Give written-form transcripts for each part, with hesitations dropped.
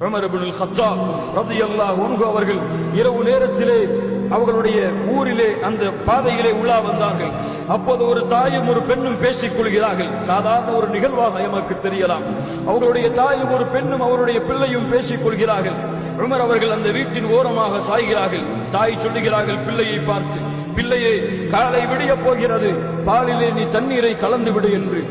Umar இப்னுல் கத்தாப் ரலியல்லாஹு அன்ஹு அவர்கள் இரவு நேரத்திலே அவர்களுடைய ஊரிலே அந்த பாதையிலே உலா வந்தார்கள். அப்போது ஒரு தாயும் ஒரு பெண்ணும் பேசிக் கொள்கிறார்கள். சாதாரண ஒரு நிகழ்வாக எமக்கு தெரியலாம். அவர்களுடைய தாயும் ஒரு பெண்ணும் அவருடைய பிள்ளையும் பேசிக் கொள்கிறார்கள். உமர் அவர்கள் அந்த வீட்டின் ஓரமாக சாய்கிறார்கள். தாய் சொல்லுகிறார்கள் பிள்ளையை பார்த்து, பிள்ளையே, காலை விடிய போகிறது, பாலிலே நீ தண்ணீரை கலந்து விடு என்று.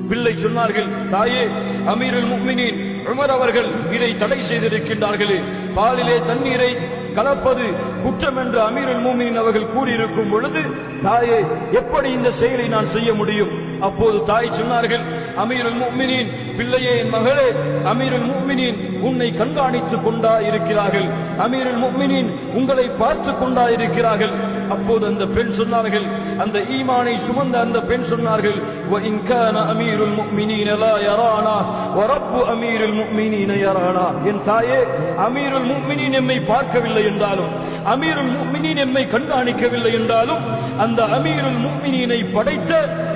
பிள்ளை சொன்னார்கள், தாயே, அமீருல் முஃமினீன் உமர் அவர்கள் இதை தடை செய்திருக்கின்றார்களே, பாலிலே தண்ணீரை கலப்பது குற்றம் என்று அமீருல் முஃமினீன் அவர்கள் கூறியிருக்கும் பொழுது, தாயே, எப்படி இந்த செயலை நான் செய்ய முடியும்? அப்போது தாய் சொன்னார்கள், அமீருல் முஃமினீன், பிள்ளையே, என் மகளே, அமீருல் முஃமினீன் உன்னை கண்காணித்துக் கொண்டா இருக்கிறார்கள், அமீருல் முஃமினீன் உங்களை பார்த்து கொண்டா இருக்கிறார்கள். அப்போது அந்த பெண் சொன்னார்கள், அந்த ஈமானை சுமந்த அந்த பெண் சொன்னார்கள், وَإِنْ كَانَ أَمِيرُ الْمُؤْمِنِينَ لَا يَرَانَا وَرَبُّ أَمِيرِ الْمُؤْمِنِينَ يَرَانَا. என் தாயே, அமீருல் முஃமினீன் எம்மை பார்க்கவில்லை என்றாலும், அமீருல் முஃமினீன் எம்மை கண்காணிக்கவில்லை என்றாலும், அந்த அமீருல் முஃமினீனை படைத்த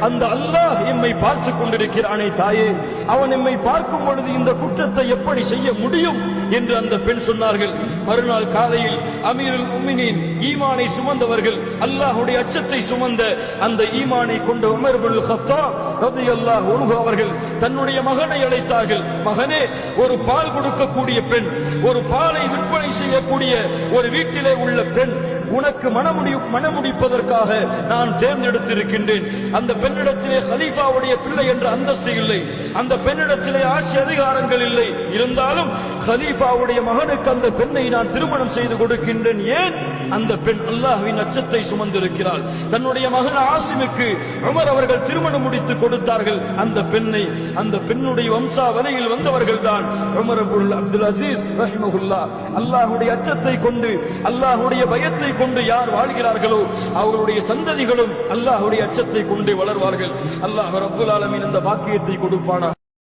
அந்த அல்லாஹ் எம்மை பார்த்து கொண்டிருக்கிறானே தாயே, அவன் எம்மை பார்க்கும் பொழுது இந்த குற்றத்தை எப்படி செய்ய முடியும் என்று அந்த பெண் சொன்னார்கள். மறுநாள் காலையில் அமீருல் முஃமினீன் ஈமானை சுமந்தவர்கள், அல்லாஹ்வுடைய அச்சத்தை சுமந்த அந்த ஈமானை கொண்ட உமர் இப்னுல் கத்தாப் ரலியல்லாஹு அன்ஹு அவர்கள் தன்னுடைய மகனை அழைத்தார்கள். மகனே, ஒரு பால் கொடுக்கக்கூடிய பெண், ஒரு பாலை விற்பனை செய்யக்கூடிய ஒரு வீட்டிலே உள்ள பெண் உனக்கு மணமுடிப்பதற்காக நான் தேர்ந்தெடுத்திருக்கின்றேன். அந்த பெண்ணிடத்திலே கலீஃபாவுடைய பிள்ளை என்ற அந்தஸ்து இல்லை, அந்த பெண்ணிடத்திலே ஆட்சி அதிகாரங்கள் இல்லை. இருந்தாலும் கலீஃபாவுடைய மகனுக்கு அந்த பெண்ணை நான் திருமணம் செய்து கொடுக்கின்றேன். ஏன்? அந்த பெண் அல்லாஹ்வின் அச்சத்தை சுமந்திருக்கிறாள். தன்னுடைய மகன் ஆசிமுக்கு உமர் அவர்கள் திருமணம் முடித்து கொடுத்தார்கள். அந்த பெண்ணை, அந்த பெண்ணுடைய வம்சாவளியில் வந்தவர்கள் தான் உமர் இப்னு அப்துல் அசீஸ் ரஹிமஹுல்லாஹ். அல்லாஹ்வுடைய அச்சத்தை கொண்டு, அல்லாஹ்வுடைய பயத்தை கொண்டு யார் வாழ்கிறார்களோ அவர்களுடைய சந்ததிகளும் அல்லாஹ்வுடைய அச்சத்தை கொண்டு வளர்வார்கள். அல்லாஹ் ரப்பல் ஆலமீன் அந்த பாக்கியத்தை கொடுப்பானா.